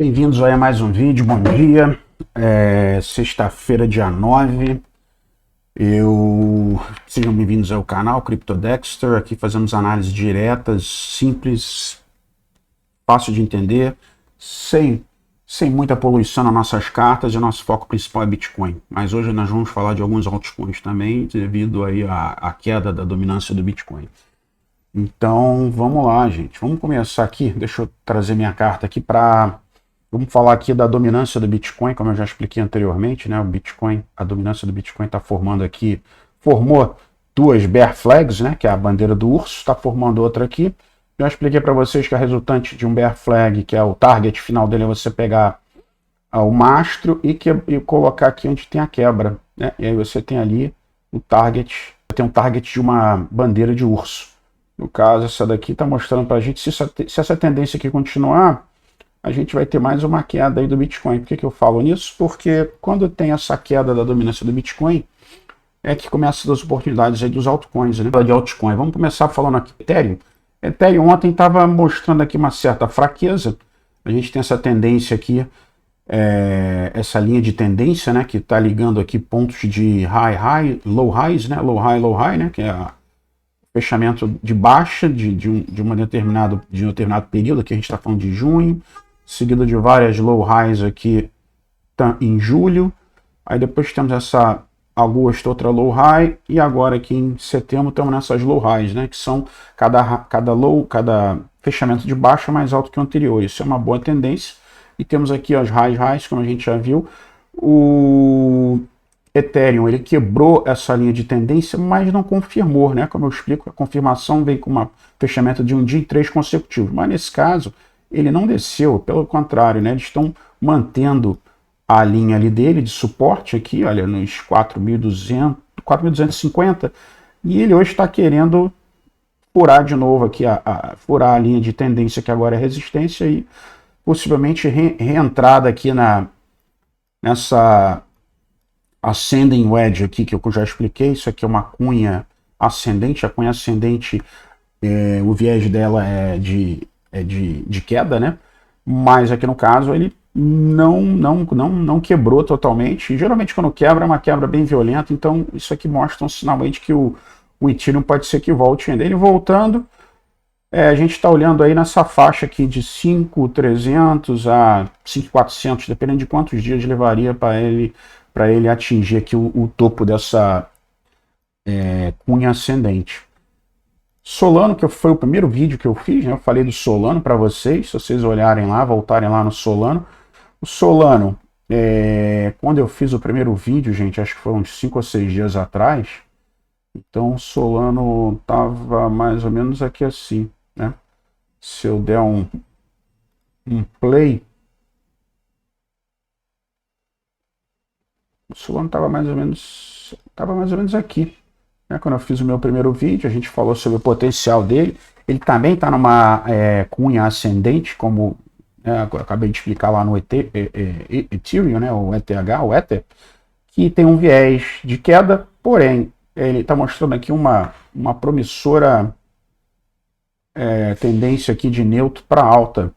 Bem-vindos aí a mais um vídeo, bom dia. Sexta-feira, dia 9. Sejam bem-vindos ao canal CryptoDexter. Aqui fazemos análises diretas, simples, fácil de entender, sem muita poluição nas nossas cartas, e o nosso foco principal é Bitcoin. Mas hoje nós vamos falar de alguns altcoins também, devido aí à queda da dominância do Bitcoin. Então, vamos lá, gente. Vamos começar aqui. Deixa eu trazer minha carta aqui para... Vamos falar aqui da dominância do Bitcoin, como eu já expliquei anteriormente, né? O Bitcoin, a dominância do Bitcoin está formando aqui, formou duas Bear Flags, né? Que é a bandeira do urso, está formando outra aqui. Já expliquei para vocês que a resultante de um Bear Flag, que é o target final dele, é você pegar o mastro e colocar aqui onde tem a quebra, né? E aí você tem ali o target, tem um target de uma bandeira de urso. No caso, essa daqui está mostrando para a gente, se essa tendência aqui continuar, a gente vai ter mais uma queda aí do Bitcoin. Por que eu falo nisso? Porque quando tem essa queda da dominância do Bitcoin, é que começa as oportunidades aí dos altcoins, né? De altcoin. Vamos começar falando aqui Ethereum. Ethereum ontem estava mostrando aqui uma certa fraqueza. A gente tem essa tendência aqui, essa linha de tendência, né? Que está ligando aqui pontos de high, low highs, né? Low high, né? Que é a fechamento de baixa de um determinado período. Aqui a gente está falando de junho, seguido de várias low highs aqui em julho. Aí depois temos essa agosto, outra low high, e agora aqui em setembro estamos nessas low highs, né, que são cada fechamento de baixa mais alto que o anterior. Isso é uma boa tendência. E temos aqui as highs, como a gente já viu. O Ethereum, ele quebrou essa linha de tendência, mas não confirmou, né? Como eu explico, a confirmação veio com um fechamento de um dia e 3 consecutivos. Mas nesse caso, ele não desceu, pelo contrário, né? Eles estão mantendo a linha ali dele de suporte aqui, olha, nos 4.200, 4.250, e ele hoje está querendo furar de novo aqui, furar a linha de tendência, que agora é resistência, e possivelmente reentrada aqui nessa Ascending Wedge aqui, que eu já expliquei. Isso aqui é uma cunha ascendente. A cunha ascendente, o viés dela é de queda, né? Mas aqui no caso ele não quebrou totalmente. E geralmente quando quebra é uma quebra bem violenta. Então isso aqui mostra um sinal aí de que o Ethereum pode ser que volte ainda. Ele voltando, a gente está olhando aí nessa faixa aqui de 5.300 a 5.400, dependendo de quantos dias levaria para ele atingir aqui o topo dessa cunha ascendente. Solano, que foi o primeiro vídeo que eu fiz, né? Eu falei do Solano para vocês. Se vocês olharem lá, voltarem lá no Solano. O Solano, quando eu fiz o primeiro vídeo, gente, acho que foram uns 5 ou 6 dias atrás. Então o Solano estava mais ou menos aqui assim, né? Se eu der um play, o Solano estava mais ou menos aqui, né? Quando eu fiz o meu primeiro vídeo, a gente falou sobre o potencial dele. Ele também está numa cunha ascendente, como eu acabei de explicar lá no Ethereum, né? O ETH, o Ether, que tem um viés de queda, porém ele está mostrando aqui uma promissora tendência aqui de neutro para alta.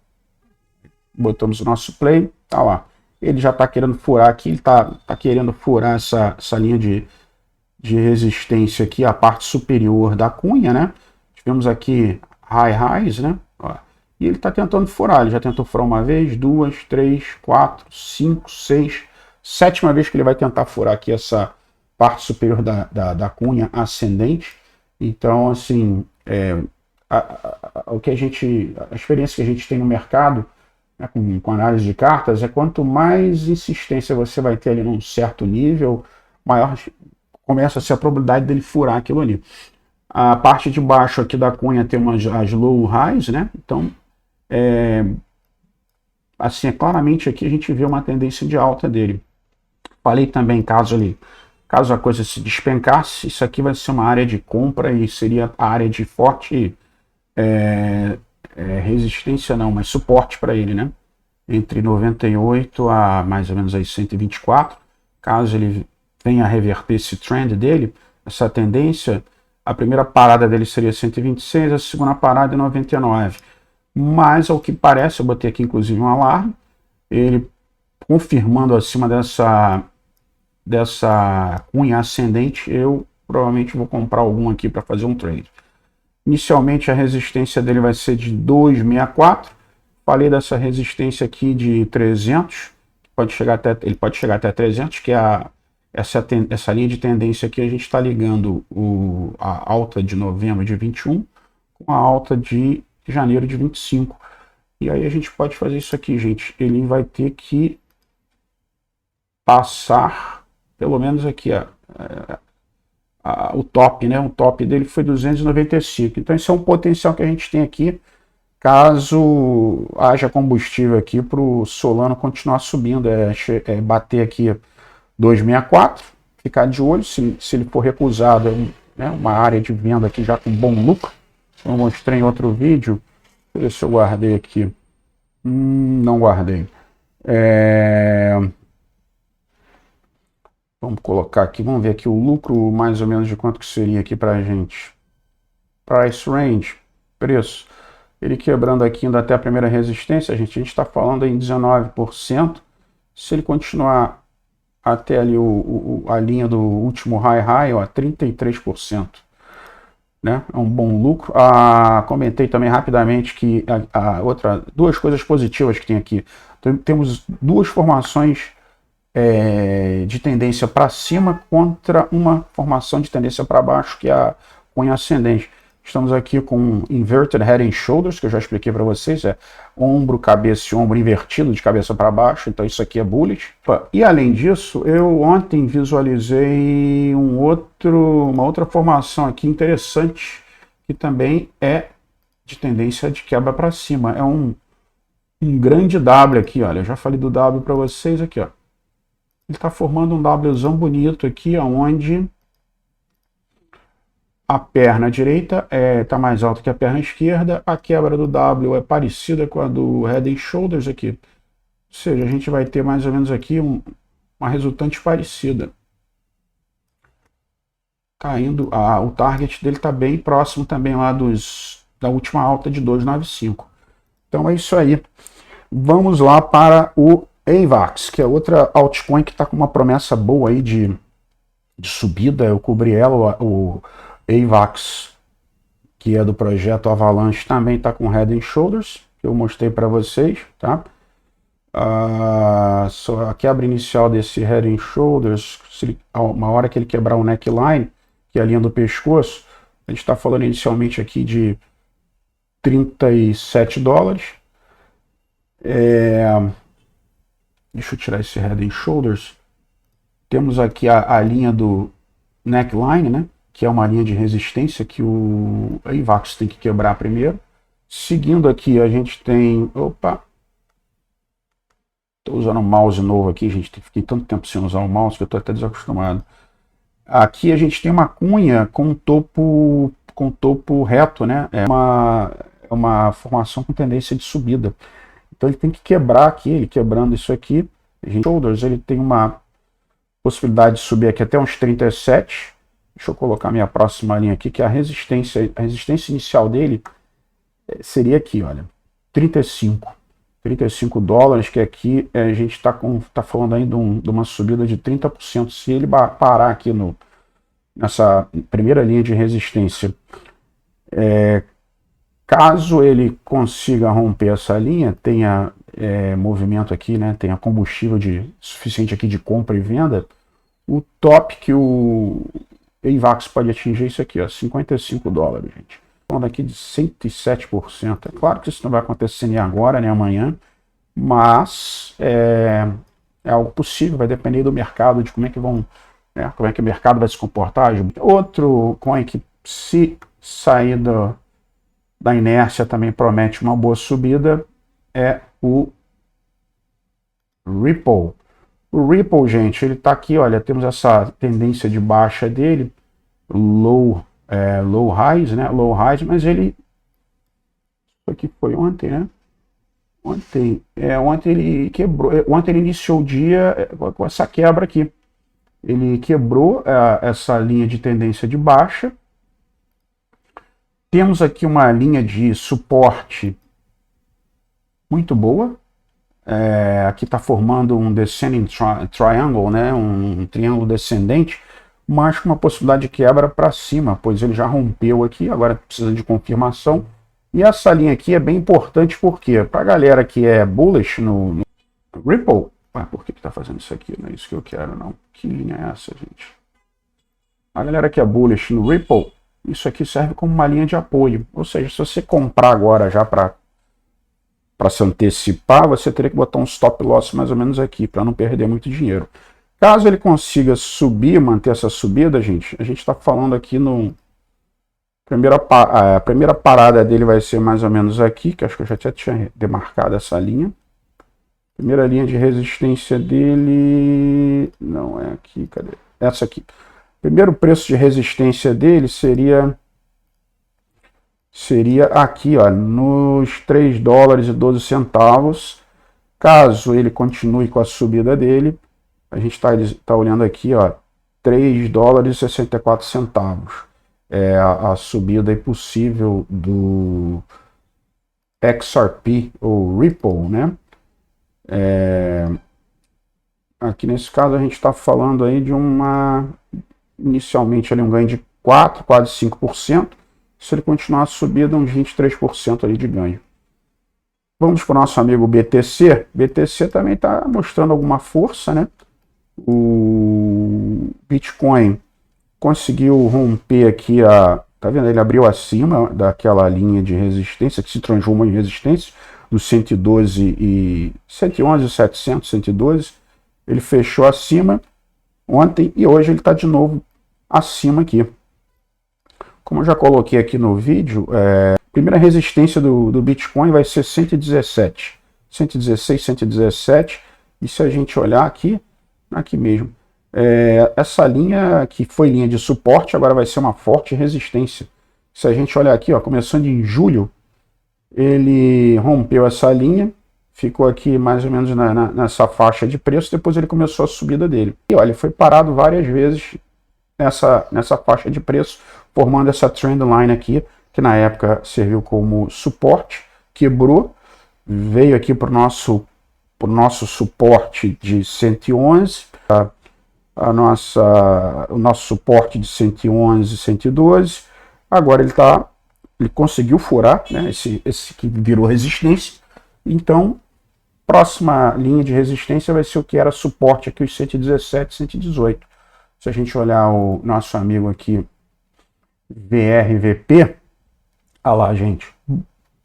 Botamos o nosso play, tá lá. Ele já está querendo furar aqui, ele está querendo furar essa linha de resistência aqui, a parte superior da cunha, né? Tivemos aqui highs, né? Ó, e ele está tentando furar. Ele já tentou furar uma vez, 2, 3, 4, 5, 6, 7ª vez que ele vai tentar furar aqui essa parte superior da cunha ascendente. Então, assim, a experiência que a gente tem no mercado, né, com análise de cartas, é quanto mais insistência você vai ter ali num certo nível, maior começa a ser a probabilidade dele furar aquilo ali. A parte de baixo aqui da cunha tem as low highs, né? Então, assim, claramente aqui a gente vê uma tendência de alta dele. Falei também, caso a coisa se despencasse, isso aqui vai ser uma área de compra e seria a área de forte resistência não, mas suporte para ele, né? Entre 98 a mais ou menos aí 124. Caso ele venha a reverter esse trend dele, essa tendência, a primeira parada dele seria 126, a segunda parada é 99. Mas, ao que parece, eu botei aqui inclusive um alarme, ele confirmando acima dessa cunha ascendente, eu provavelmente vou comprar algum aqui para fazer um trade. Inicialmente a resistência dele vai ser de 264. Falei dessa resistência aqui de 300, ele pode chegar até 300, que é essa linha de tendência aqui. A gente está ligando a alta de novembro de 21 com a alta de janeiro de 25. E aí a gente pode fazer isso aqui, gente. Ele vai ter que passar, pelo menos aqui, o top, né? O top dele foi 295. Então esse é um potencial que a gente tem aqui, caso haja combustível aqui para o Solano continuar subindo, bater aqui 264, ficar de olho. Se ele for recusado, né, uma área de venda aqui já com bom lucro. Eu mostrei em outro vídeo. Deixa eu ver se eu guardei aqui. Não guardei. Vamos colocar aqui, vamos ver aqui o lucro mais ou menos de quanto que seria aqui para a gente. Price range, preço. Ele quebrando aqui indo até a primeira resistência, a gente está falando em 19%. Se ele continuar até ali a linha do último high, ó, 33%. Né? É um bom lucro. Comentei também rapidamente que duas coisas positivas que tem aqui. Então, temos duas formações de tendência para cima contra uma formação de tendência para baixo, que é a cunha ascendente. Estamos aqui com Inverted Head and Shoulders, que eu já expliquei para vocês, ombro, cabeça e ombro invertido de cabeça para baixo, então isso aqui é bullish. E além disso, eu ontem visualizei uma outra formação aqui interessante, que também é de tendência de quebra para cima. É um grande W aqui, olha, eu já falei do W para vocês aqui, ó. Ele está formando um Wzão bonito aqui, onde a perna direita está mais alta que a perna esquerda, a quebra do W é parecida com a do Head and Shoulders aqui. Ou seja, a gente vai ter mais ou menos aqui uma resultante parecida. Caindo, o target dele está bem próximo também lá da última alta de 295. Então é isso aí. Vamos lá para o AVAX, que é outra altcoin que está com uma promessa boa aí de subida. Eu cobri ela, o AVAX, que é do projeto Avalanche, também está com Head and Shoulders, que eu mostrei para vocês, tá? A quebra inicial desse Head and Shoulders, uma hora que ele quebrar o neckline, que é a linha do pescoço, a gente está falando inicialmente aqui de $37. Deixa eu tirar esse Head and Shoulders. Temos aqui a linha do neckline, né? Que é uma linha de resistência que o AVAX tem que quebrar primeiro. Seguindo aqui, a gente tem... Opa! Estou usando um mouse novo aqui, gente. Fiquei tanto tempo sem usar o mouse que eu estou até desacostumado. Aqui a gente tem uma cunha com topo reto, né? É uma formação com tendência de subida. Então ele tem que quebrar aqui, ele quebrando isso aqui. Shoulders, ele tem uma possibilidade de subir aqui até uns 37. Deixa eu colocar minha próxima linha aqui, que é a resistência inicial dele seria aqui, olha, $35, que aqui a gente está falando aí de uma subida de 30%. Se ele parar aqui nessa primeira linha de resistência, caso ele consiga romper essa linha, tenha movimento aqui, né, tenha combustível suficiente aqui de compra e venda, o top que o AVAX pode atingir isso aqui, ó, $55, gente. Falando aqui de 107%. É claro que isso não vai acontecer nem agora, nem amanhã, mas é algo possível, vai depender do mercado, de como é que o mercado vai se comportar. Outro coin que, se sair da inércia, também promete uma boa subida é o Ripple. O Ripple, gente, ele está aqui, olha, temos essa tendência de baixa dele, low highs, né? Low highs, mas ele, isso aqui foi ontem, né? Ontem ele quebrou, ontem ele iniciou o dia com essa quebra aqui. Ele quebrou essa linha de tendência de baixa. Temos aqui uma linha de suporte muito boa, Aqui está formando um descending triangle, né? Um triângulo descendente, mas com uma possibilidade de quebra para cima, pois ele já rompeu aqui, agora precisa de confirmação. E essa linha aqui é bem importante porque para a galera que é bullish no Ripple, por que está fazendo isso aqui? Não é isso que eu quero, não. Que linha é essa, gente? A galera que é bullish no Ripple, isso aqui serve como uma linha de apoio. Ou seja, se você comprar agora já para se antecipar, você teria que botar um stop loss mais ou menos aqui, para não perder muito dinheiro. Caso ele consiga subir, manter essa subida, a gente está falando aqui no... A primeira parada dele vai ser mais ou menos aqui, que acho que eu já tinha demarcado essa linha. Primeira linha de resistência dele... Não é aqui, cadê? Essa aqui. Primeiro preço de resistência dele seria aqui, ó, nos 3 dólares e 12 centavos. Caso ele continue com a subida dele, a gente tá olhando aqui, ó, 3 dólares e 64 centavos. É a subida possível do XRP, ou Ripple, né? Aqui nesse caso a gente está falando aí de inicialmente ali um ganho de 4, quase 5%. Se ele continuar a subida, uns 23% ali de ganho. Vamos para o nosso amigo BTC. BTC também está mostrando alguma força, né? O Bitcoin conseguiu romper aqui tá vendo? Ele abriu acima daquela linha de resistência, que se transformou em resistência, dos 112 e 111, 700, 112. Ele fechou acima ontem e hoje ele está de novo acima aqui. Como eu já coloquei aqui no vídeo, a primeira resistência do Bitcoin vai ser 117. 116, 117. E se a gente olhar aqui mesmo, essa linha que foi linha de suporte, agora vai ser uma forte resistência. Se a gente olhar aqui, ó, começando em julho, ele rompeu essa linha, ficou aqui mais ou menos nessa faixa de preço, depois ele começou a subida dele. E olha, ele foi parado várias vezes nessa faixa de preço, formando essa trendline aqui, que na época serviu como suporte, quebrou, veio aqui para o nosso suporte de 111, o nosso suporte de 111, 112, agora ele conseguiu furar, né, esse que virou resistência, então próxima linha de resistência vai ser o que era suporte aqui, os 117, 118. Se a gente olhar o nosso amigo aqui, VRVP, olha lá, gente,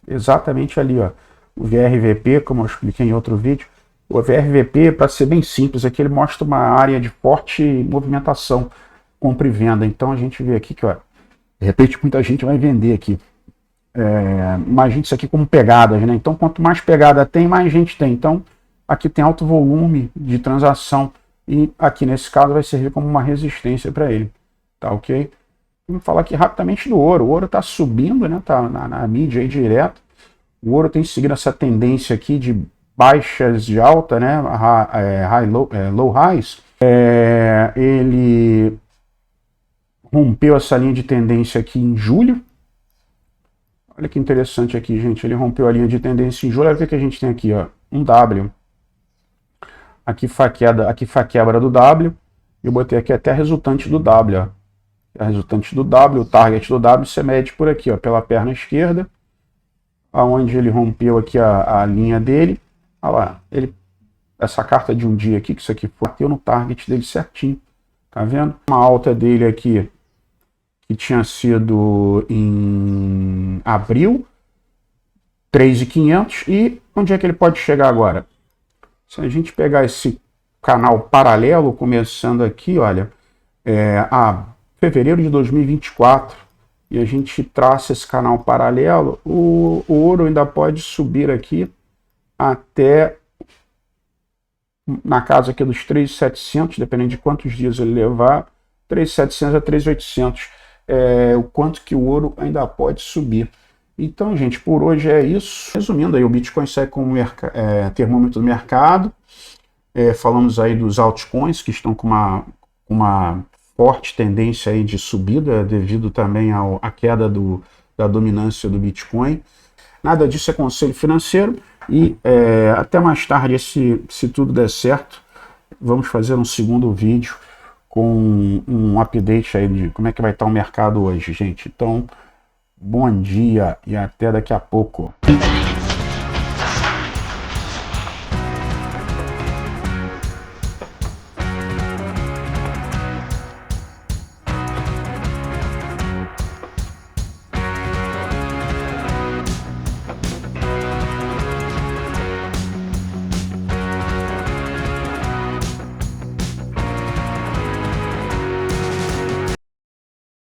exatamente ali, ó, o VRVP, como eu expliquei em outro vídeo, o VRVP, para ser bem simples, aqui ele mostra uma área de forte movimentação, compra e venda. Então a gente vê aqui que, ó, de repente muita gente vai vender aqui. Imagine isso aqui como pegadas, né? Então quanto mais pegada tem, mais gente tem. Então aqui tem alto volume de transação e aqui nesse caso vai servir como uma resistência para ele, tá ok? Vamos falar aqui rapidamente do ouro. O ouro está subindo, né? Tá na mídia aí direto. O ouro tem seguido essa tendência aqui de baixas de alta, né? Low highs. Ele rompeu essa linha de tendência aqui em julho. Olha que interessante aqui, gente. Ele rompeu a linha de tendência em julho. Olha o que a gente tem aqui, ó. Um W. Aqui foi a quebra do W. Eu botei aqui até a resultante do W, ó. A resultante do W, o target do W, você mede por aqui, ó, pela perna esquerda, aonde ele rompeu aqui a linha dele. Olha lá, essa carta de um dia aqui, que isso aqui bateu no target dele certinho, tá vendo? Uma alta dele aqui, que tinha sido em abril, 3.500, e onde é que ele pode chegar agora? Se a gente pegar esse canal paralelo, começando aqui, olha, fevereiro de 2024, e a gente traça esse canal paralelo, o ouro ainda pode subir aqui até na casa aqui dos 3.700, dependendo de quantos dias ele levar, 3.700 a 3.800, o quanto que o ouro ainda pode subir. Então, gente, por hoje é isso. Resumindo aí, o Bitcoin segue como termômetro do mercado. Falamos aí dos altcoins que estão com uma forte tendência aí de subida devido também à queda da dominância do Bitcoin. Nada disso é conselho financeiro. E até mais tarde, se tudo der certo, vamos fazer um segundo vídeo com um update aí de como é que vai estar o mercado hoje, gente. Então, bom dia e até daqui a pouco.